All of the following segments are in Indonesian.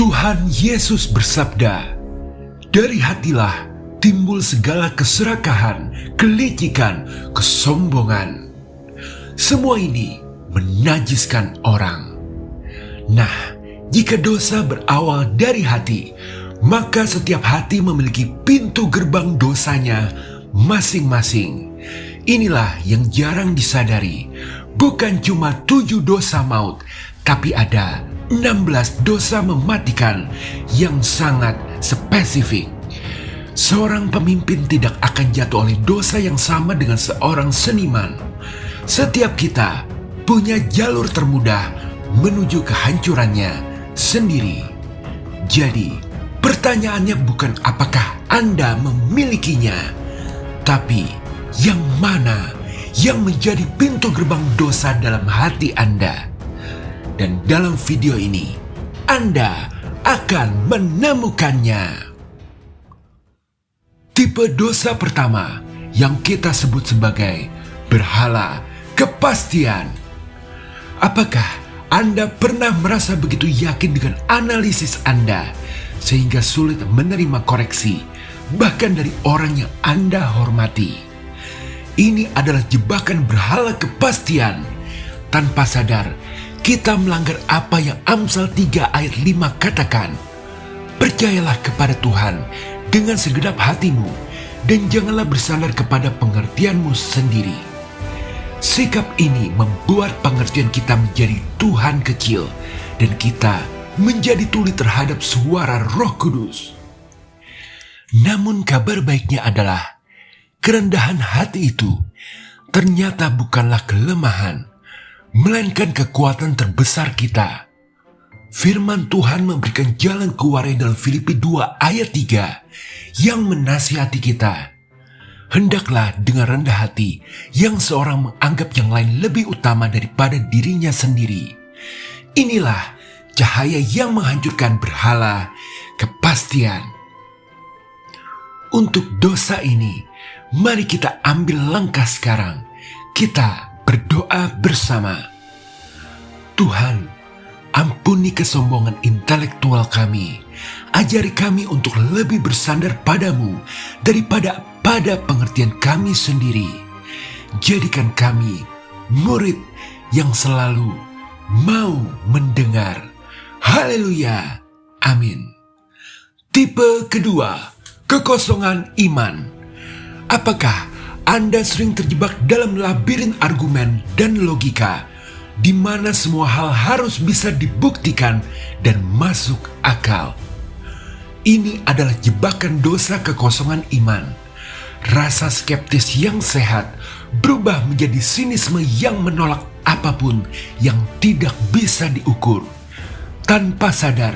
Tuhan Yesus bersabda, "Dari hatilah timbul segala keserakahan, kelicikan, kesombongan. Semua ini menajiskan orang." Nah, jika dosa berawal dari hati, maka setiap hati memiliki pintu gerbang dosanya masing-masing. Inilah yang jarang disadari. Bukan cuma 7 dosa maut, tapi ada 16 dosa mematikan yang sangat spesifik. Seorang pemimpin tidak akan jatuh oleh dosa yang sama dengan seorang seniman. Setiap kita punya jalur termudah menuju kehancurannya sendiri. Jadi, pertanyaannya bukan apakah Anda memilikinya, tapi yang mana yang menjadi pintu gerbang dosa dalam hati Anda. Dan dalam video ini, Anda akan menemukannya. Tipe dosa pertama yang kita sebut sebagai berhala kepastian. Apakah Anda pernah merasa begitu yakin dengan analisis Anda sehingga sulit menerima koreksi, bahkan dari orang yang Anda hormati? Ini adalah jebakan berhala kepastian. Tanpa sadar, kita melanggar apa yang Amsal 3 ayat 5 katakan. Percayalah kepada Tuhan dengan segenap hatimu dan janganlah bersandar kepada pengertianmu sendiri. Sikap ini membuat pengertian kita menjadi Tuhan kecil dan kita menjadi tuli terhadap suara Roh Kudus. Namun kabar baiknya adalah kerendahan hati itu ternyata bukanlah kelemahan, melainkan kekuatan terbesar kita. Firman Tuhan memberikan jalan keluarnya dalam Filipi 2 ayat 3 yang menasihati kita. Hendaklah dengan rendah hati yang seorang menganggap yang lain lebih utama daripada dirinya sendiri. Inilah cahaya yang menghancurkan berhala kepastian. Untuk dosa ini, mari kita ambil langkah sekarang. Kita berdoa bersama. Tuhan, ampuni kesombongan intelektual kami. Ajari kami untuk lebih bersandar padamu daripada pada pengertian kami sendiri. Jadikan kami murid yang selalu mau mendengar. Haleluya. Amin. Tipe kedua, kekosongan iman. Apakah Anda sering terjebak dalam labirin argumen dan logika, di mana semua hal harus bisa dibuktikan dan masuk akal? Ini adalah jebakan dosa kekosongan iman. Rasa skeptis yang sehat berubah menjadi sinisme yang menolak apapun yang tidak bisa diukur. Tanpa sadar,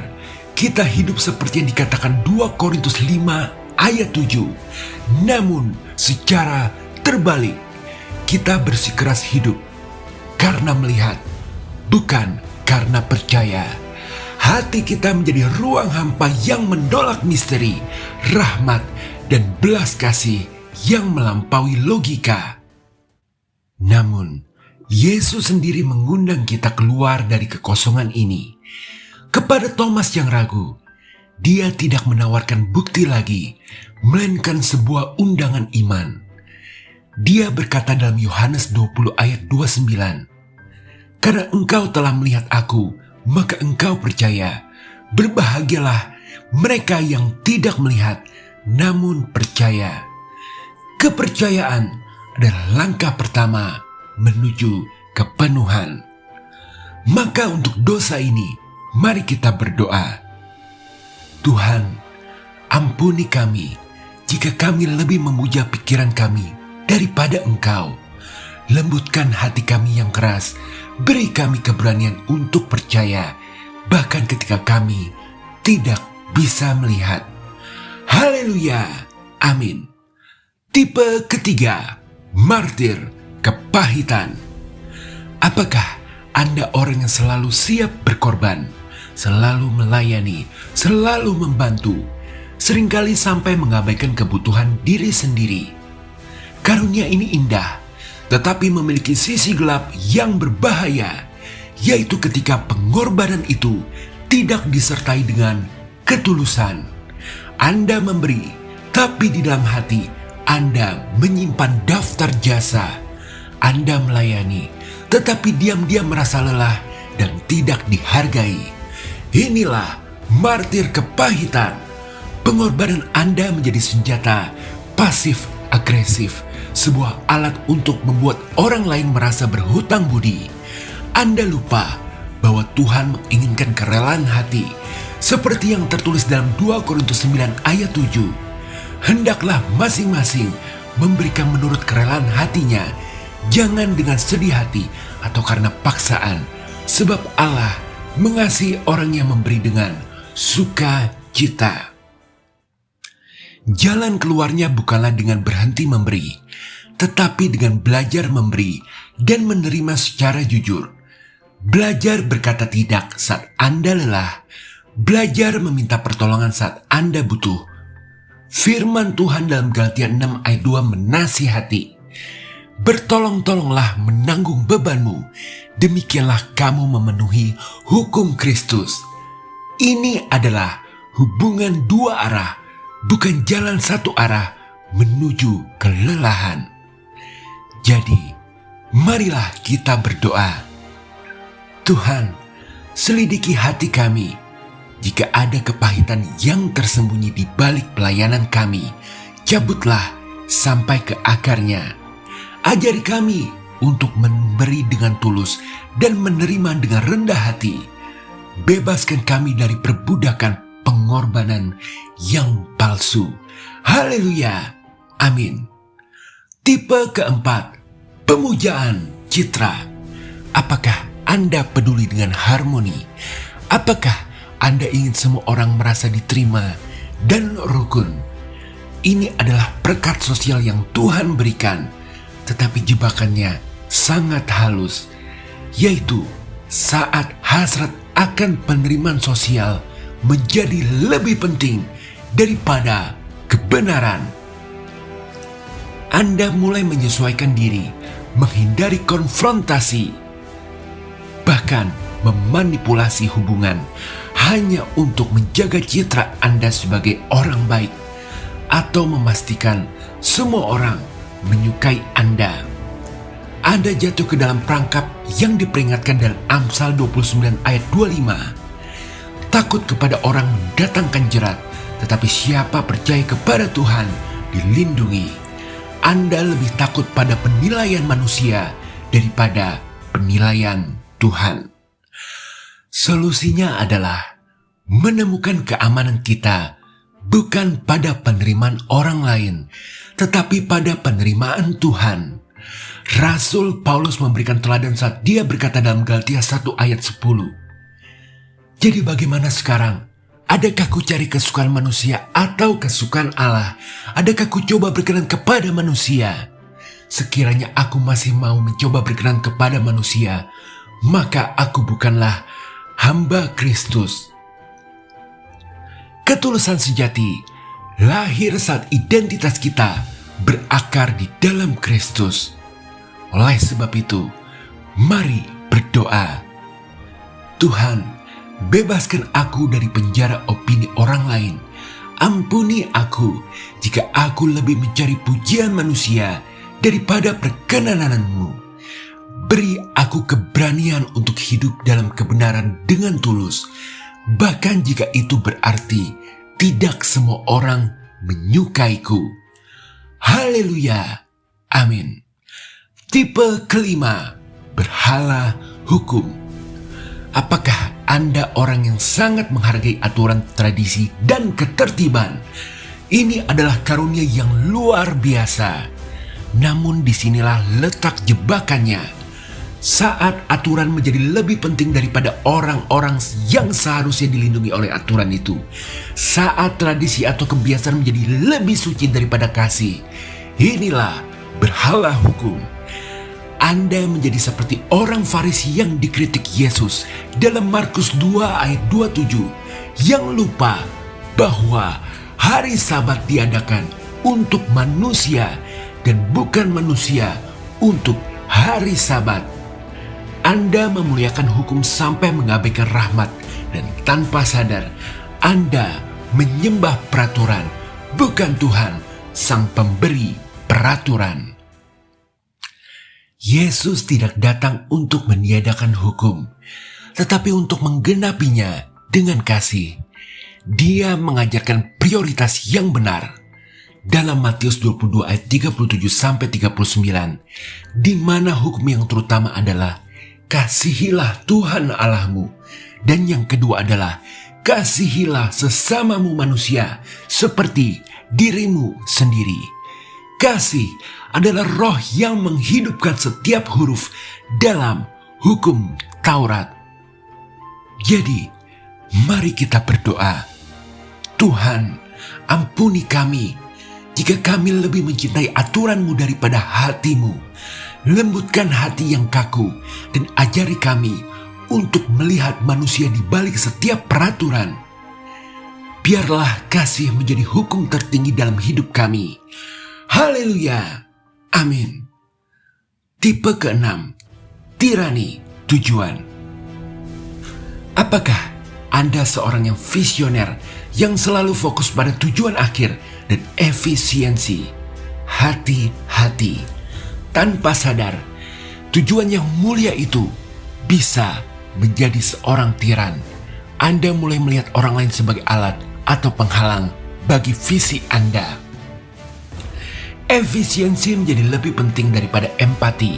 kita hidup seperti yang dikatakan 2 Korintus 5 ayat 7. Namun secara terbalik, kita bersikeras hidup karena melihat, bukan karena percaya. Hati kita menjadi ruang hampa yang menolak misteri, rahmat, dan belas kasih yang melampaui logika. Namun, Yesus sendiri mengundang kita keluar dari kekosongan ini. Kepada Thomas yang ragu, Dia tidak menawarkan bukti lagi, melainkan sebuah undangan iman. Dia berkata dalam Yohanes 20 ayat 29, "Karena engkau telah melihat aku, maka engkau percaya. Berbahagialah mereka yang tidak melihat, namun percaya." Kepercayaan adalah langkah pertama menuju kepenuhan. Maka untuk dosa ini, mari kita berdoa. Tuhan, ampuni kami jika kami lebih memuja pikiran kami daripada Engkau. Lembutkan hati kami yang keras, beri kami keberanian untuk percaya, bahkan ketika kami tidak bisa melihat. Haleluya, amin. Tipe ketiga, martir kepahitan. Apakah Anda orang yang selalu siap berkorban, selalu melayani, selalu membantu, seringkali sampai mengabaikan kebutuhan diri sendiri? Karunia ini indah, tetapi memiliki sisi gelap yang berbahaya, yaitu ketika pengorbanan itu tidak disertai dengan ketulusan. Anda memberi, tapi di dalam hati Anda menyimpan daftar jasa. Anda melayani, tetapi diam-diam merasa lelah dan tidak dihargai. Inilah martir kepahitan. Pengorbanan Anda menjadi senjata pasif agresif, sebuah alat untuk membuat orang lain merasa berhutang budi. Anda lupa bahwa Tuhan menginginkan kerelaan hati, seperti yang tertulis dalam 2 Korintus 9 ayat 7. Hendaklah masing-masing memberikan menurut kerelaan hatinya, jangan dengan sedih hati atau karena paksaan, sebab Allah mengasihi orang yang memberi dengan sukacita. Jalan keluarnya bukanlah dengan berhenti memberi, tetapi dengan belajar memberi dan menerima secara jujur. Belajar berkata tidak saat Anda lelah, belajar meminta pertolongan saat Anda butuh. Firman Tuhan dalam Galatia 6 ayat 2 menasihati, bertolong-tolonglah menanggung bebanmu, demikianlah kamu memenuhi hukum Kristus. Ini adalah hubungan dua arah, bukan jalan satu arah menuju kelelahan. Jadi, marilah kita berdoa. Tuhan, selidiki hati kami. Jika ada kepahitan yang tersembunyi di balik pelayanan kami, cabutlah sampai ke akarnya. Ajari kami untuk memberi dengan tulus dan menerima dengan rendah hati. Bebaskan kami dari perbudakan pengorbanan yang palsu. Haleluya. Amin. Tipe keempat, pemujaan citra. Apakah Anda peduli dengan harmoni? Apakah Anda ingin semua orang merasa diterima dan rukun? Ini adalah berkat sosial yang Tuhan berikan, tetapi jebakannya sangat halus, yaitu saat hasrat akan penerimaan sosial menjadi lebih penting daripada kebenaran. Anda mulai menyesuaikan diri, menghindari konfrontasi, bahkan memanipulasi hubungan hanya untuk menjaga citra Anda sebagai orang baik atau memastikan semua orang menyukai Anda. Anda jatuh ke dalam perangkap yang diperingatkan dalam Amsal 29 ayat 25. Takut kepada orang mendatangkan jerat, tetapi siapa percaya kepada Tuhan dilindungi. Anda lebih takut pada penilaian manusia daripada penilaian Tuhan. Solusinya adalah menemukan keamanan kita bukan pada penerimaan orang lain, tetapi pada penerimaan Tuhan. Rasul Paulus memberikan teladan saat dia berkata dalam Galatia 1 ayat 10. Jadi bagaimana sekarang? Adakah ku cari kesukaan manusia atau kesukaan Allah? Adakah ku coba berkenan kepada manusia? Sekiranya aku masih mau mencoba berkenan kepada manusia, maka aku bukanlah hamba Kristus. Ketulusan sejati lahir saat identitas kita berakar di dalam Kristus. Oleh sebab itu, mari berdoa. Tuhan, bebaskan aku dari penjara opini orang lain. Ampuni aku jika aku lebih mencari pujian manusia daripada perkenanan-Mu. Beri aku keberanian untuk hidup dalam kebenaran dengan tulus, bahkan jika itu berarti tidak semua orang menyukaiku. Haleluya. Amin. Tipe kelima, berhala hukum. Apakah Anda orang yang sangat menghargai aturan, tradisi, dan ketertiban? Ini adalah karunia yang luar biasa. Namun disinilah letak jebakannya. Saat aturan menjadi lebih penting daripada orang-orang yang seharusnya dilindungi oleh aturan itu. Saat tradisi atau kebiasaan menjadi lebih suci daripada kasih. Inilah berhala hukum. Anda menjadi seperti orang Farisi yang dikritik Yesus dalam Markus 2 ayat 27, yang lupa bahwa hari Sabat diadakan untuk manusia dan bukan manusia untuk hari Sabat. Anda memuliakan hukum sampai mengabaikan rahmat dan tanpa sadar Anda menyembah peraturan, bukan Tuhan, Sang Pemberi peraturan. Yesus tidak datang untuk meniadakan hukum, tetapi untuk menggenapinya dengan kasih. Dia mengajarkan prioritas yang benar. Dalam Matius 22 ayat 37-39, di mana hukum yang terutama adalah kasihilah Tuhan Allahmu, dan yang kedua adalah kasihilah sesamamu manusia seperti dirimu sendiri. Kasih adalah roh yang menghidupkan setiap huruf dalam hukum Taurat. Jadi, mari kita berdoa. Tuhan, ampuni kami jika kami lebih mencintai aturan-Mu daripada hati-Mu. Lembutkan hati yang kaku dan ajari kami untuk melihat manusia di balik setiap peraturan. Biarlah kasih menjadi hukum tertinggi dalam hidup kami. Haleluya. Amin. Tipe ke-6, tirani tujuan. Apakah Anda seorang yang visioner yang selalu fokus pada tujuan akhir dan efisiensi? Hati-hati. Tanpa sadar, tujuan yang mulia itu bisa menjadi seorang tiran. Anda mulai melihat orang lain sebagai alat atau penghalang bagi visi Anda. Efisiensi menjadi lebih penting daripada empati.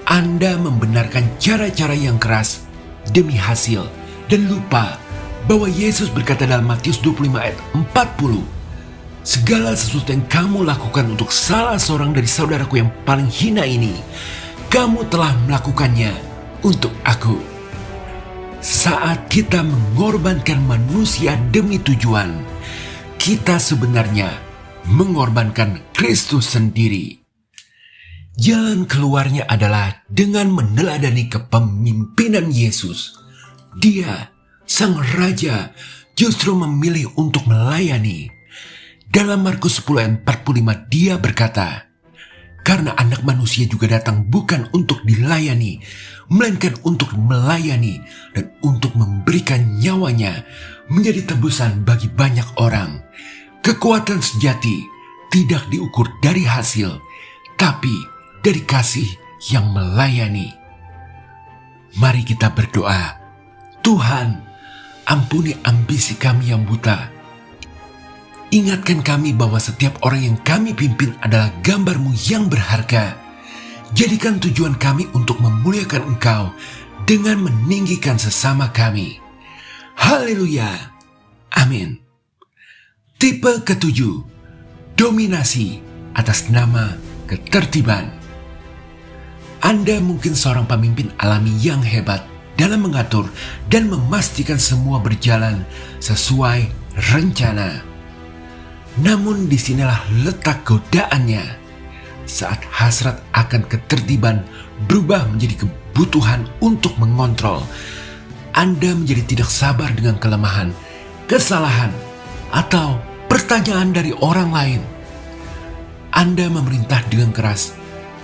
Anda membenarkan cara-cara yang keras demi hasil dan lupa bahwa Yesus berkata dalam Matius 25 ayat 40, segala sesuatu yang kamu lakukan untuk salah seorang dari saudaraku yang paling hina ini, kamu telah melakukannya untuk aku. Saat kita mengorbankan manusia demi tujuan, kita sebenarnya mengorbankan Kristus sendiri. Jalan keluarnya adalah dengan meneladani kepemimpinan Yesus. Dia, Sang Raja, justru memilih untuk melayani. Dalam Markus 10 ayat 45 dia berkata, karena anak manusia juga datang bukan untuk dilayani, melainkan untuk melayani dan untuk memberikan nyawanya menjadi tebusan bagi banyak orang. Kekuatan sejati tidak diukur dari hasil, tapi dari kasih yang melayani. Mari kita berdoa. Tuhan, ampuni ambisi kami yang buta. Ingatkan kami bahwa setiap orang yang kami pimpin adalah gambar-Mu yang berharga. Jadikan tujuan kami untuk memuliakan Engkau dengan meninggikan sesama kami. Haleluya. Amin. Tipe ke-7, dominasi atas nama ketertiban. Anda mungkin seorang pemimpin alami yang hebat dalam mengatur dan memastikan semua berjalan sesuai rencana. Namun disinilah letak godaannya. Saat hasrat akan ketertiban berubah menjadi kebutuhan untuk mengontrol, Anda menjadi tidak sabar dengan kelemahan, kesalahan, atau pertanyaan dari orang lain. Anda memerintah dengan keras,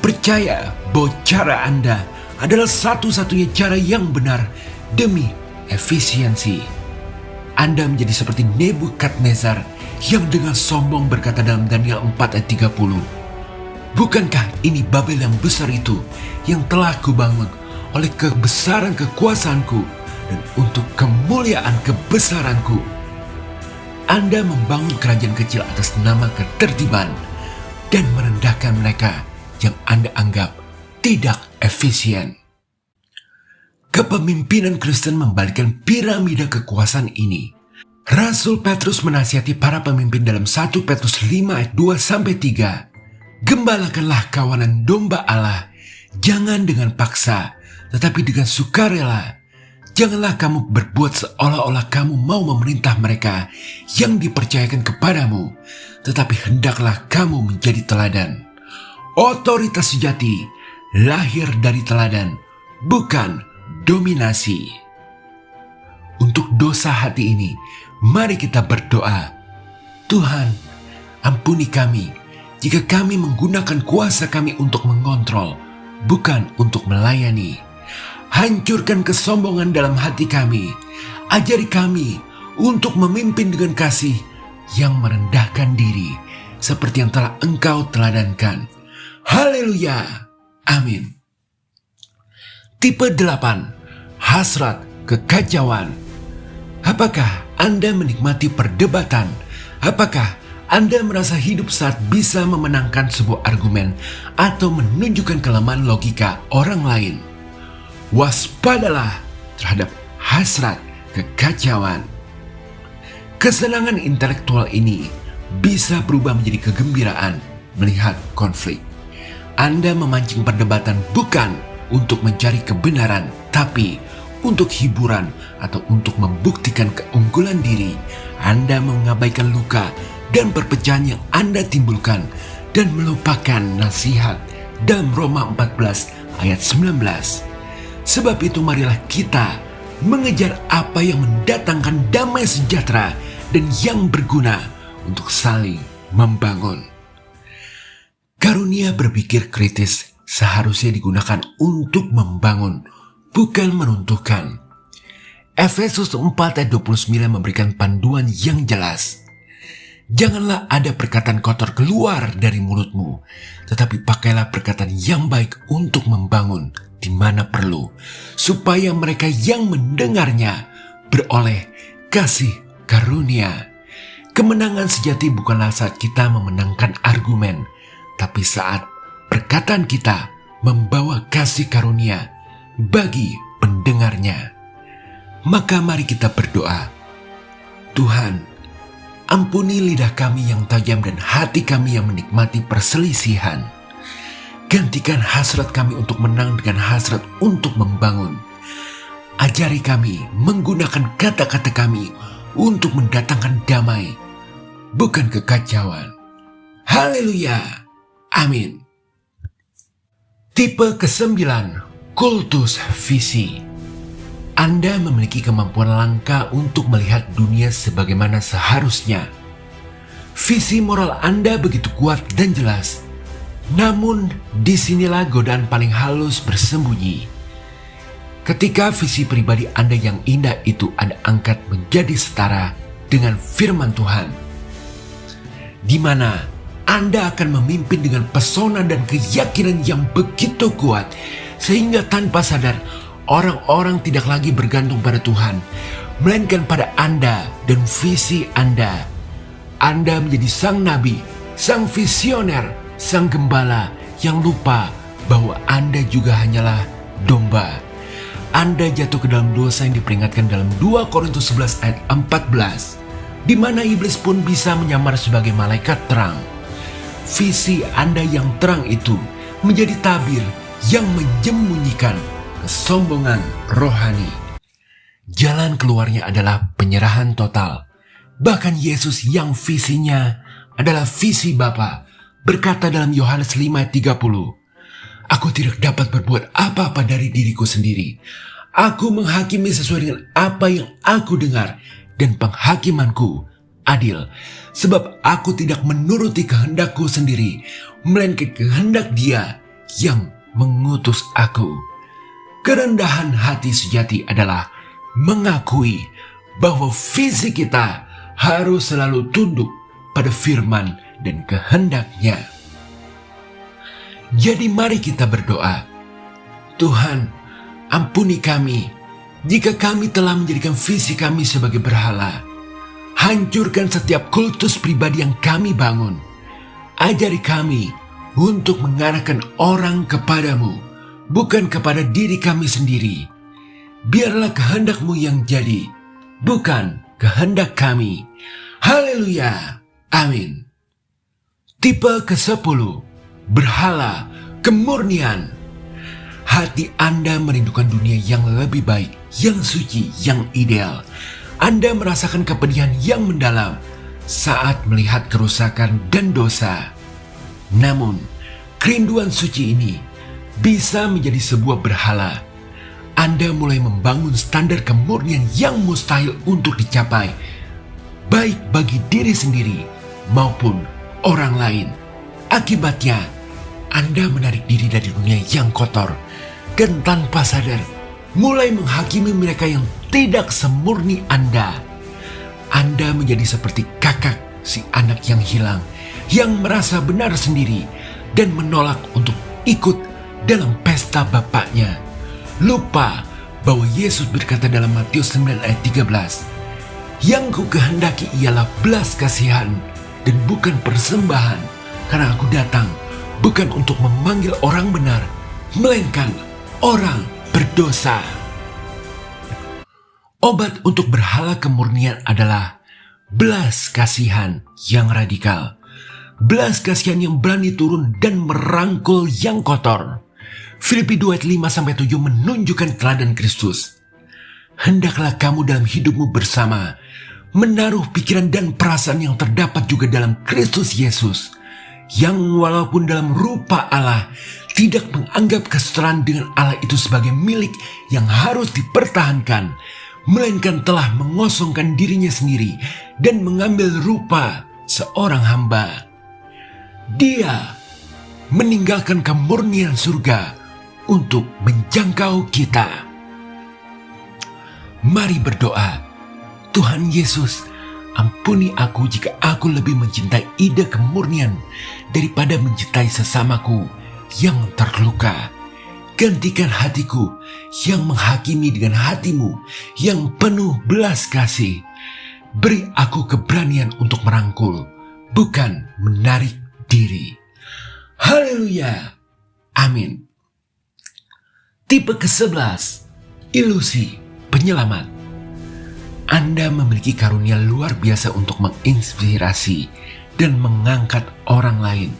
percaya bahwa cara Anda adalah satu-satunya cara yang benar demi efisiensi. Anda menjadi seperti Nebukadnezar yang dengan sombong berkata dalam Daniel 4 ayat 30, bukankah ini Babel yang besar itu yang telah kubangun oleh kebesaran kekuasaanku dan untuk kemuliaan kebesaranku? Anda membangun kerajaan kecil atas nama ketertiban dan merendahkan mereka yang Anda anggap tidak efisien. Kepemimpinan Kristen membalikkan piramida kekuasaan ini. Rasul Petrus menasihati para pemimpin dalam 1 Petrus 5 ayat 2-3. Gembalakanlah kawanan domba Allah, jangan dengan paksa, tetapi dengan sukarela. Janganlah kamu berbuat seolah-olah kamu mau memerintah mereka yang dipercayakan kepadamu, tetapi hendaklah kamu menjadi teladan. Otoritas sejati lahir dari teladan, bukan dominasi. Untuk dosa hati ini, mari kita berdoa. Tuhan, ampuni kami jika kami menggunakan kuasa kami untuk mengontrol, bukan untuk melayani. Hancurkan kesombongan dalam hati kami. Ajari kami untuk memimpin dengan kasih yang merendahkan diri, seperti yang telah Engkau teladankan. Haleluya. Amin. Tipe 8. Hasrat kekacauan. Apakah Anda menikmati perdebatan? Apakah Anda merasa hidup saat bisa memenangkan sebuah argumen atau menunjukkan kelemahan logika orang lain? Waspadalah terhadap hasrat kekacauan. Kesenangan intelektual ini bisa berubah menjadi kegembiraan melihat konflik. Anda memancing perdebatan bukan untuk mencari kebenaran, tapi untuk hiburan atau untuk membuktikan keunggulan diri. Anda mengabaikan luka dan perpecahan yang Anda timbulkan dan melupakan nasihat dalam Roma 14 ayat 19. Sebab itu marilah kita mengejar apa yang mendatangkan damai sejahtera dan yang berguna untuk saling membangun. Karunia berpikir kritis seharusnya digunakan untuk membangun, bukan meruntuhkan. Efesus 4 ayat 29 memberikan panduan yang jelas. Janganlah ada perkataan kotor keluar dari mulutmu, tetapi pakailah perkataan yang baik untuk membangun di mana perlu, supaya mereka yang mendengarnya beroleh kasih karunia. Kemenangan sejati bukanlah saat kita memenangkan argumen, tapi saat perkataan kita membawa kasih karunia bagi pendengarnya. Maka mari kita berdoa. Tuhan, ampuni lidah kami yang tajam dan hati kami yang menikmati perselisihan. Gantikan hasrat kami untuk menang dengan hasrat untuk membangun. Ajari kami menggunakan kata-kata kami untuk mendatangkan damai, bukan kekacauan. Haleluya. Amin. Tipe ke-9, kultus visi. Anda memiliki kemampuan langka untuk melihat dunia sebagaimana seharusnya. Visi moral Anda begitu kuat dan jelas. Namun, disinilah godaan paling halus bersembunyi. Ketika visi pribadi Anda yang indah itu Anda angkat menjadi setara dengan firman Tuhan, di mana Anda akan memimpin dengan pesona dan keyakinan yang begitu kuat, sehingga tanpa sadar orang-orang tidak lagi bergantung pada Tuhan, melainkan pada Anda dan visi Anda. Anda menjadi sang nabi, sang visioner, sang gembala yang lupa bahwa Anda juga hanyalah domba. Anda jatuh ke dalam dosa yang diperingatkan dalam 2 Korintus 11 ayat 14, di mana iblis pun bisa menyamar sebagai malaikat terang. Visi Anda yang terang itu menjadi tabir yang menyembunyikan kesombongan rohani. Jalan keluarnya adalah penyerahan total. Bahkan Yesus yang visinya adalah visi Bapa berkata dalam Yohanes 5 ayat 30, "Aku tidak dapat berbuat apa-apa dari diriku sendiri. Aku menghakimi sesuai dengan apa yang aku dengar, dan penghakimanku adil. Sebab aku tidak menuruti kehendakku sendiri, melainkan kehendak Dia yang mengutus aku." Kerendahan hati sejati adalah mengakui bahwa visi kita harus selalu tunduk pada firman dan kehendak-Nya. Jadi mari kita berdoa. Tuhan, ampuni kami jika kami telah menjadikan visi kami sebagai berhala. Hancurkan setiap kultus pribadi yang kami bangun. Ajari kami untuk mengarahkan orang kepadamu, bukan kepada diri kami sendiri. Biarlah kehendak-Mu yang jadi, bukan kehendak kami. Haleluya. Amin. Tipe ke-10, berhala kemurnian. Hati Anda merindukan dunia yang lebih baik, yang suci, yang ideal. Anda merasakan kepedihan yang mendalam saat melihat kerusakan dan dosa. Namun, kerinduan suci ini bisa menjadi sebuah berhala. Anda mulai membangun standar kemurnian yang mustahil untuk dicapai, baik bagi diri sendiri maupun orang lain. Akibatnya, Anda menarik diri dari dunia yang kotor dan tanpa sadar mulai menghakimi mereka yang tidak semurni Anda. Anda menjadi seperti kakak si anak yang hilang, yang merasa benar sendiri dan menolak untuk ikut dalam pesta bapaknya. Lupa bahwa Yesus berkata dalam Matius 9 ayat 13, "Yang ku kehendaki ialah belas kasihan dan bukan persembahan, karena aku datang bukan untuk memanggil orang benar, melainkan orang berdosa." Obat untuk berhala kemurnian adalah belas kasihan yang radikal. Belas kasihan yang berani turun dan merangkul yang kotor. Filipi 2 ayat 5-7 menunjukkan teladan Kristus. Hendaklah kamu dalam hidupmu bersama menaruh pikiran dan perasaan yang terdapat juga dalam Kristus Yesus, yang walaupun dalam rupa Allah tidak menganggap kesetaraan dengan Allah itu sebagai milik yang harus dipertahankan, melainkan telah mengosongkan dirinya sendiri dan mengambil rupa seorang hamba. Dia meninggalkan kemurnian surga untuk menjangkau kita. Mari berdoa. Tuhan Yesus, ampuni aku jika aku lebih mencintai ide kemurnian daripada mencintai sesamaku yang terluka. Gantikan hatiku yang menghakimi dengan hatimu yang penuh belas kasih. Beri aku keberanian untuk merangkul, bukan menarik diri. Haleluya. Amin. Tipe ke-11, ilusi penyelamat. Anda memiliki karunia luar biasa untuk menginspirasi dan mengangkat orang lain.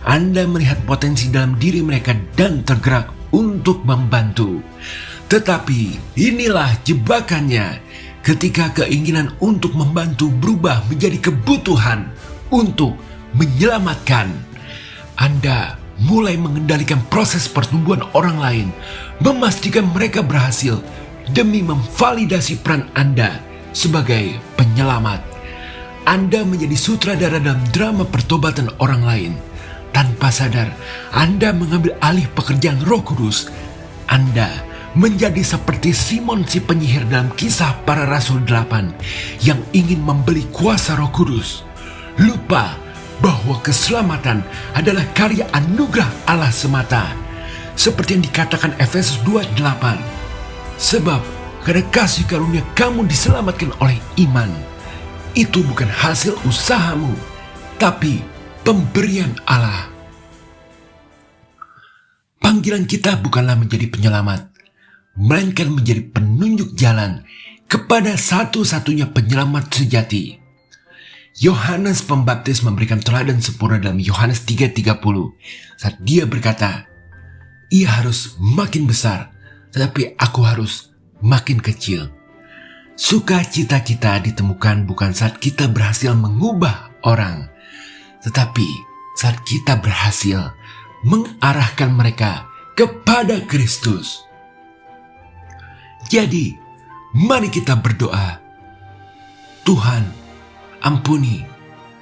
Anda melihat potensi dalam diri mereka dan tergerak untuk membantu. Tetapi inilah jebakannya ketika keinginan untuk membantu berubah menjadi kebutuhan untuk menyelamatkan. Anda mulai mengendalikan proses pertumbuhan orang lain, memastikan mereka berhasil demi memvalidasi peran Anda sebagai penyelamat. Anda menjadi sutradara dalam drama pertobatan orang lain. Tanpa sadar, Anda mengambil alih pekerjaan Roh Kudus. Anda menjadi seperti Simon si penyihir dalam Kisah Para Rasul 8 yang ingin membeli kuasa Roh Kudus. Lupa bahwa keselamatan adalah karya anugerah Allah semata. Seperti yang dikatakan Efesus 2:8. Sebab karena kasih karunia kamu diselamatkan oleh iman. Itu bukan hasil usahamu, tapi pemberian Allah. Panggilan kita bukanlah menjadi penyelamat, melainkan menjadi penunjuk jalan kepada satu-satunya penyelamat sejati. Yohanes Pembaptis memberikan teladan sempurna dalam Yohanes 3:30 saat dia berkata, "Ia harus makin besar, tetapi aku harus makin kecil." Sukacita kita ditemukan bukan saat kita berhasil mengubah orang, tetapi saat kita berhasil mengarahkan mereka kepada Kristus. Jadi, mari kita berdoa. Tuhan, ampuni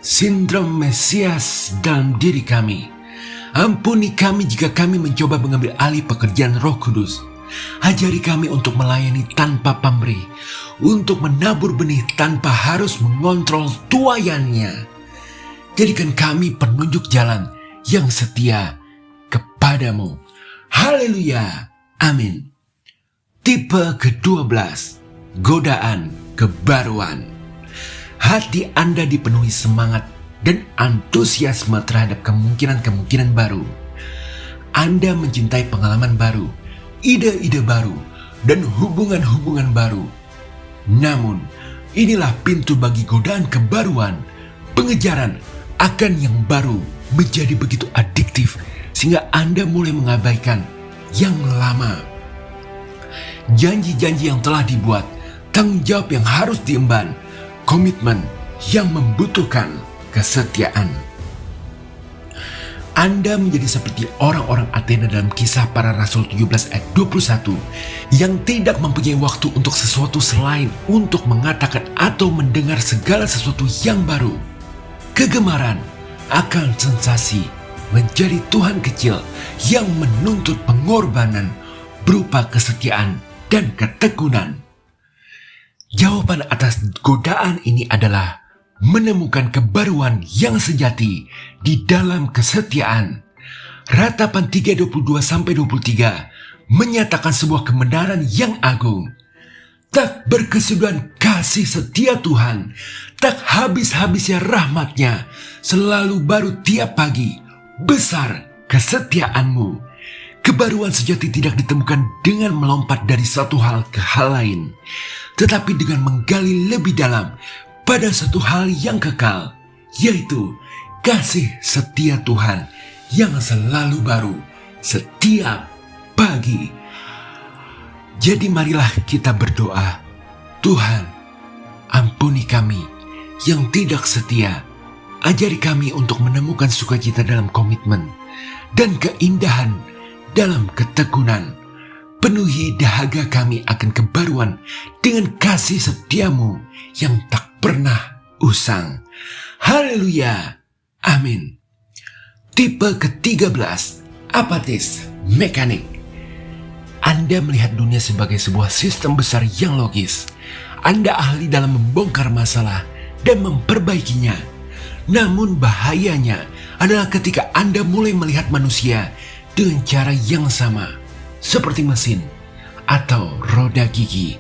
sindrom Mesias dalam diri kami. Ampuni kami jika kami mencoba mengambil alih pekerjaan Roh Kudus. Ajari kami untuk melayani tanpa pamrih, untuk menabur benih tanpa harus mengontrol tuaiannya. Jadikan kami penunjuk jalan yang setia kepadamu. Haleluya. Amin. Tipe ke-12, godaan kebaruan. Hati Anda dipenuhi semangat dan antusiasme terhadap kemungkinan-kemungkinan baru. Anda mencintai pengalaman baru, ide-ide baru, dan hubungan-hubungan baru. Namun, inilah pintu bagi godaan kebaruan. Pengejaran akan yang baru menjadi begitu adiktif sehingga Anda mulai mengabaikan yang lama. Janji-janji yang telah dibuat, tanggung jawab yang harus diemban, komitmen yang membutuhkan kesetiaan. Anda menjadi seperti orang-orang Athena dalam Kisah Para Rasul 17 ayat 21 yang tidak mempunyai waktu untuk sesuatu selain untuk mengatakan atau mendengar segala sesuatu yang baru. Kegemaran akan sensasi menjadi Tuhan kecil yang menuntut pengorbanan berupa kesetiaan dan ketekunan. Jawaban atas godaan ini adalah menemukan kebaruan yang sejati di dalam kesetiaan. Ratapan 3:22-23 menyatakan sebuah kebenaran yang agung. Tak berkesudahan kasih setia Tuhan, tak habis-habisnya rahmat-Nya, selalu baru tiap pagi, besar kesetiaanmu. Kebaruan sejati tidak ditemukan dengan melompat dari satu hal ke hal lain, tetapi dengan menggali lebih dalam pada satu hal yang kekal, yaitu kasih setia Tuhan yang selalu baru setiap pagi. Jadi marilah kita berdoa, Tuhan, ampuni kami yang tidak setia. Ajari kami untuk menemukan sukacita dalam komitmen dan keindahan dalam ketekunan. Penuhi dahaga kami akan kebaruan dengan kasih setiamu yang tak pernah usang. Haleluya. Amin. Tipe ke-13, apatis, mekanik. Anda melihat dunia sebagai sebuah sistem besar yang logis. Anda ahli dalam membongkar masalah dan memperbaikinya. Namun bahayanya adalah ketika Anda mulai melihat manusia dengan cara yang sama, seperti mesin atau roda gigi.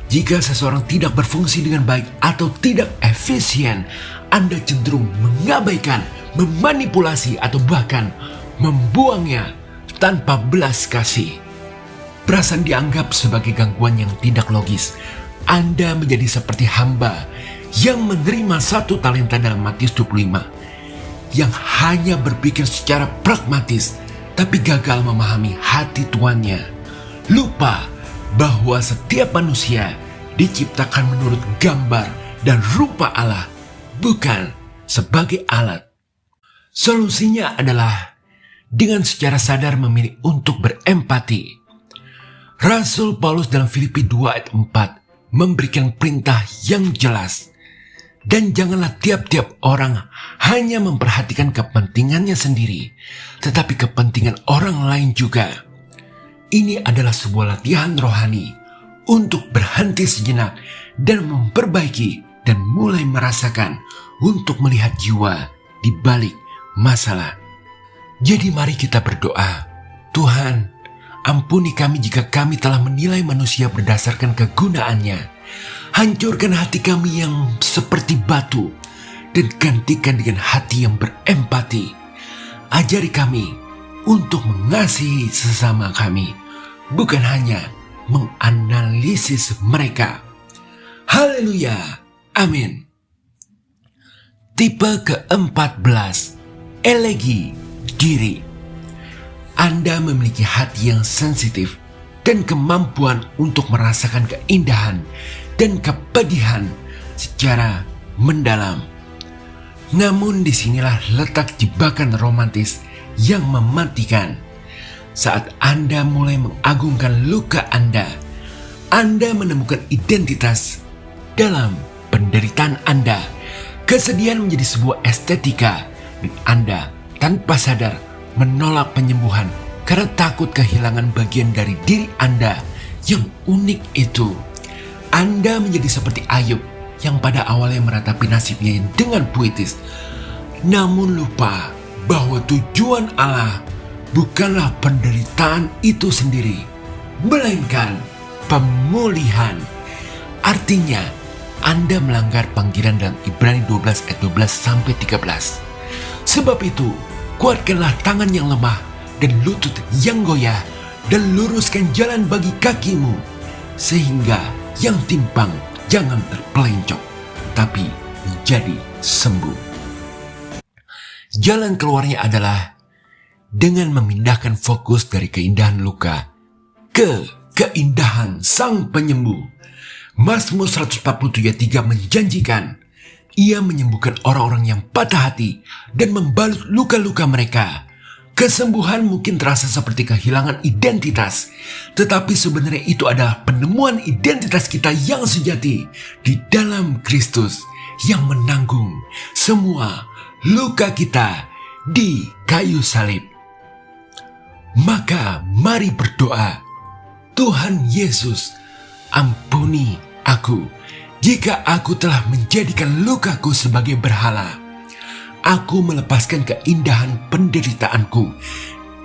Jika seseorang tidak berfungsi dengan baik atau tidak efisien, Anda cenderung mengabaikan, memanipulasi, atau bahkan membuangnya tanpa belas kasih. Perasaan dianggap sebagai gangguan yang tidak logis. Anda menjadi seperti hamba yang menerima 1 talenta dalam Matius 25, yang hanya berpikir secara pragmatis tapi gagal memahami hati tuannya. Lupa bahwa setiap manusia diciptakan menurut gambar dan rupa Allah, bukan sebagai alat. Solusinya adalah dengan secara sadar memilih untuk berempati. Rasul Paulus dalam Filipi 2 ayat 4 memberikan perintah yang jelas. Dan janganlah tiap-tiap orang hanya memperhatikan kepentingannya sendiri, tetapi kepentingan orang lain juga. Ini adalah sebuah latihan rohani untuk berhenti sejenak dan memperbaiki dan mulai merasakan untuk melihat jiwa di balik masalah. Jadi mari kita berdoa, Tuhan, ampuni kami jika kami telah menilai manusia berdasarkan kegunaannya. Hancurkan hati kami yang seperti batu dan gantikan dengan hati yang berempati. Ajari kami untuk mengasihi sesama kami, bukan hanya menganalisis mereka. Haleluya. Amin. Tipe ke-14, elegi diri. Anda memiliki hati yang sensitif dan kemampuan untuk merasakan keindahan dan kepedihan secara mendalam. Namun disinilah letak jebakan romantis yang mematikan. Saat Anda mulai mengagungkan luka Anda menemukan identitas dalam penderitaan Anda. Kesedihan menjadi sebuah estetika dan Anda tanpa sadar menolak penyembuhan karena takut kehilangan bagian dari diri Anda yang unik itu. Anda menjadi seperti Ayub yang pada awalnya meratapi nasibnya dengan puitis, namun lupa bahwa tujuan Allah bukanlah penderitaan itu sendiri, melainkan pemulihan. Artinya, Anda melanggar panggilan dalam Ibrani 12 ayat 12-13. Sebab itu, kuatkanlah tangan yang lemah dan lutut yang goyah, dan luruskan jalan bagi kakimu, sehingga yang timpang jangan terpelencok, tapi menjadi sembuh. Jalan keluarnya adalah dengan memindahkan fokus dari keindahan luka ke keindahan Sang Penyembuh. Mazmur 147:3 menjanjikan, Ia menyembuhkan orang-orang yang patah hati dan membalut luka-luka mereka. Kesembuhan mungkin terasa seperti kehilangan identitas, tetapi sebenarnya itu adalah penemuan identitas kita yang sejati di dalam Kristus yang menanggung semua luka kita di kayu salib. Maka mari berdoa, Tuhan Yesus, ampuni aku Jika aku telah menjadikan lukaku sebagai berhala, aku melepaskan keindahan penderitaanku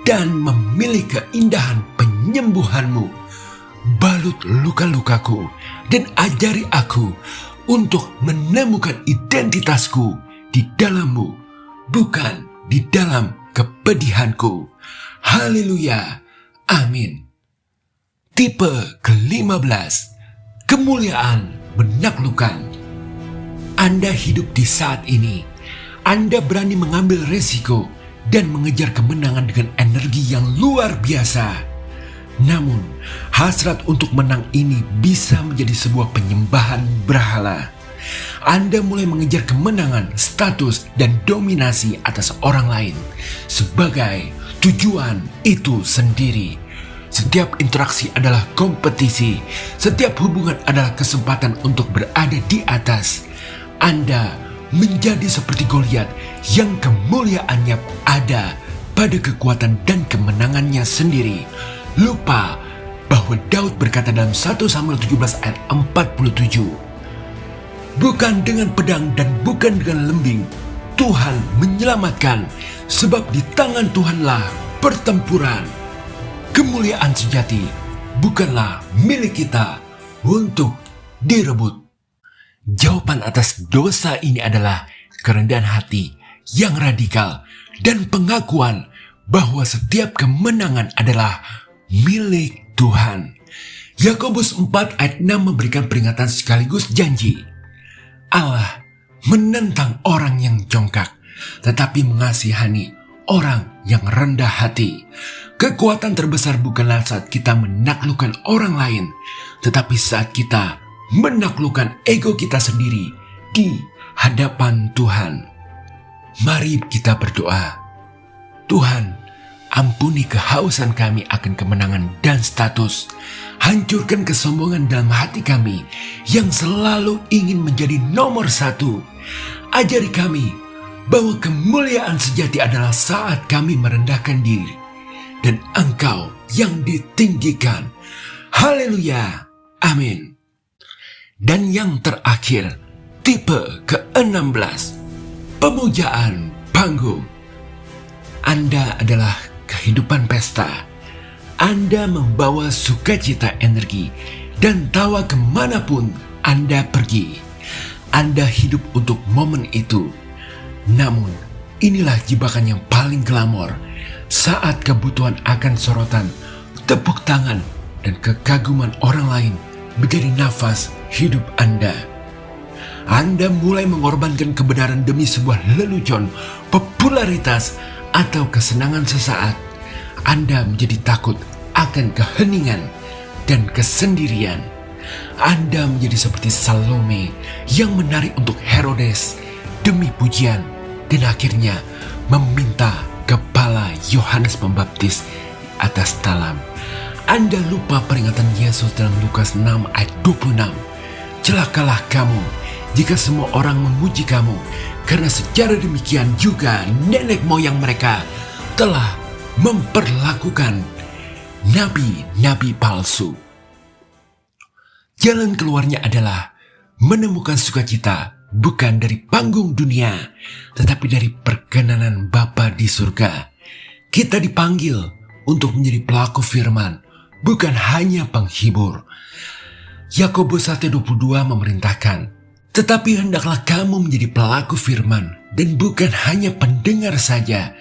dan memilih keindahan penyembuhanmu. Balut luka-lukaku dan ajari aku untuk menemukan identitasku di dalammu, bukan di dalam kepedihanku. Haleluya. Amin. Tipe ke-15, kemuliaan menaklukkan. Anda hidup di saat ini. Anda berani mengambil resiko dan mengejar kemenangan dengan energi yang luar biasa. Namun, hasrat untuk menang ini bisa menjadi sebuah penyembahan berhala. Anda mulai mengejar kemenangan, status, dan dominasi atas orang lain sebagai tujuan itu sendiri. Setiap interaksi adalah kompetisi. Setiap hubungan adalah kesempatan untuk berada di atas. Anda menjadi seperti Goliat yang kemuliaannya ada pada kekuatan dan kemenangannya sendiri. Lupa bahwa Daud berkata dalam 1 Samuel 17 ayat 47, bukan dengan pedang dan bukan dengan lembing Tuhan menyelamatkan, sebab di tangan Tuhanlah pertempuran. Kemuliaan sejati bukanlah milik kita untuk direbut. Jawaban atas dosa ini adalah kerendahan hati yang radikal dan pengakuan bahwa setiap kemenangan adalah milik Tuhan. Yakobus 4 ayat 6 memberikan peringatan sekaligus janji. Allah menentang orang yang jongkak, tetapi mengasihani orang yang rendah hati. Kekuatan terbesar bukanlah saat kita menaklukkan orang lain, tetapi saat kita menaklukkan ego kita sendiri di hadapan Tuhan. Mari kita berdoa. Tuhan, ampuni kehausan kami akan kemenangan dan status. Hancurkan kesombongan dalam hati kami yang selalu ingin menjadi nomor satu. Ajari kami bahwa kemuliaan sejati adalah saat kami merendahkan diri dan Engkau yang ditinggikan. Haleluya. Amin. Dan yang terakhir, tipe ke-16, pemujaan panggung. Anda adalah kehidupan pesta. Anda membawa sukacita, energi, dan tawa kemanapun Anda pergi. Anda hidup untuk momen itu. Namun, inilah jebakan yang paling glamor. Saat kebutuhan akan sorotan, tepuk tangan, dan kekaguman orang lain menjadi nafas hidup Anda. Anda mulai mengorbankan kebenaran demi sebuah lelucon, popularitas, atau kesenangan sesaat. Anda menjadi takut akan keheningan dan kesendirian. Anda menjadi seperti Salome yang menari untuk Herodes demi pujian dan akhirnya meminta kepala Yohanes Pembaptis di atas talam. Anda lupa peringatan Yesus dalam Lukas 6 ayat 26. Celakalah kamu jika semua orang memuji kamu, karena secara demikian juga nenek moyang mereka telah memperlakukan nabi-nabi palsu. Jalan keluarnya adalah menemukan sukacita bukan dari panggung dunia, tetapi dari perkenanan Bapa di surga. Kita dipanggil untuk menjadi pelaku firman, bukan hanya penghibur. Yakobus 1:22 memerintahkan, tetapi hendaklah kamu menjadi pelaku firman dan bukan hanya pendengar saja.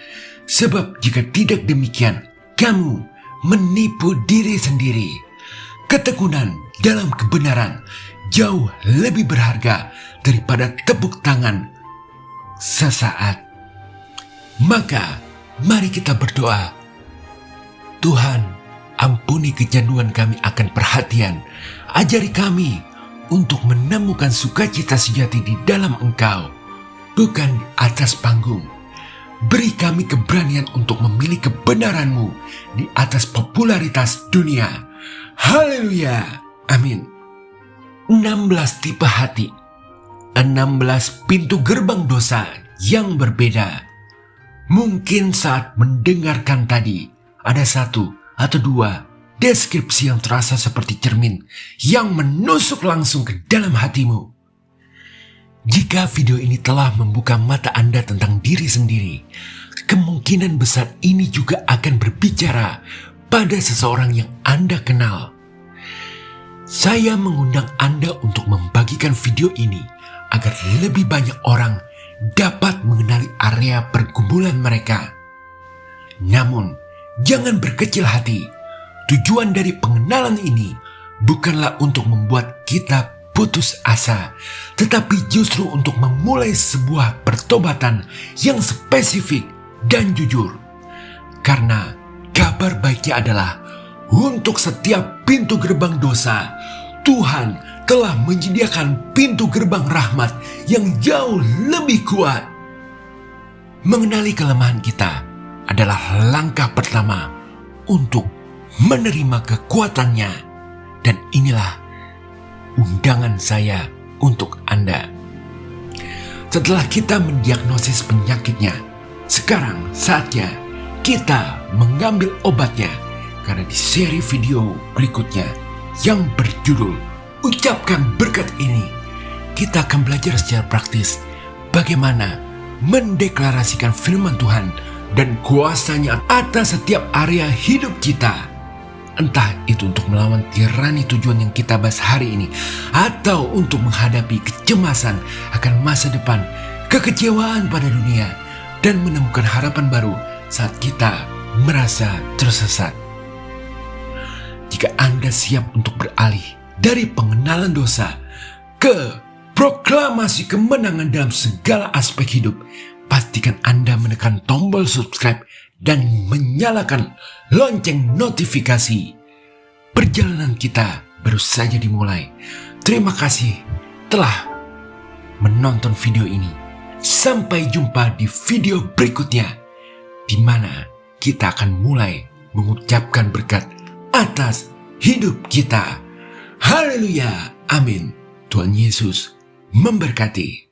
Sebab jika tidak demikian, kamu menipu diri sendiri. Ketekunan dalam kebenaran jauh lebih berharga daripada tepuk tangan sesaat. Maka mari kita berdoa. Tuhan, ampuni kecanduan kami akan perhatian. Ajari kami untuk menemukan sukacita sejati di dalam Engkau, bukan di atas panggung. Beri kami keberanian untuk memilih kebenaran-Mu di atas popularitas dunia. Haleluya. Amin. 16 tipe hati. 16 pintu gerbang dosa yang berbeda. Mungkin saat mendengarkan tadi, ada 1 atau 2 deskripsi yang terasa seperti cermin yang menusuk langsung ke dalam hatimu. Jika video ini telah membuka mata Anda tentang diri sendiri, kemungkinan besar ini juga akan berbicara pada seseorang yang Anda kenal. Saya mengundang Anda untuk membagikan video ini agar lebih banyak orang dapat mengenali area pergumulan mereka. Namun, jangan berkecil hati. Tujuan dari pengenalan ini bukanlah untuk membuat kita putus asa, tetapi justru untuk memulai sebuah pertobatan yang spesifik dan jujur. Karena kabar baiknya adalah untuk setiap pintu gerbang dosa, Tuhan telah menyediakan pintu gerbang rahmat yang jauh lebih kuat. Mengenali kelemahan kita adalah langkah pertama untuk menerima kekuatannya. Dan inilah undangan saya untuk Anda. Setelah kita mendiagnosis penyakitnya, sekarang saatnya kita mengambil obatnya. Karena di seri video berikutnya yang berjudul Ucapkan Berkat Ini, kita akan belajar secara praktis bagaimana mendeklarasikan firman Tuhan dan kuasanya atas setiap area hidup kita. Entah itu untuk melawan tirani tujuan yang kita bahas hari ini, atau untuk menghadapi kecemasan akan masa depan, kekecewaan pada dunia, dan menemukan harapan baru saat kita merasa tersesat. Jika Anda siap untuk beralih dari pengenalan dosa ke proklamasi kemenangan dalam segala aspek hidup, pastikan Anda menekan tombol subscribe dan menyalakan lonceng notifikasi. Perjalanan kita baru saja dimulai. Terima kasih telah menonton video ini. Sampai jumpa di video berikutnya, di mana kita akan mulai mengucapkan berkat atas hidup kita. Haleluya, amin. Tuhan Yesus memberkati.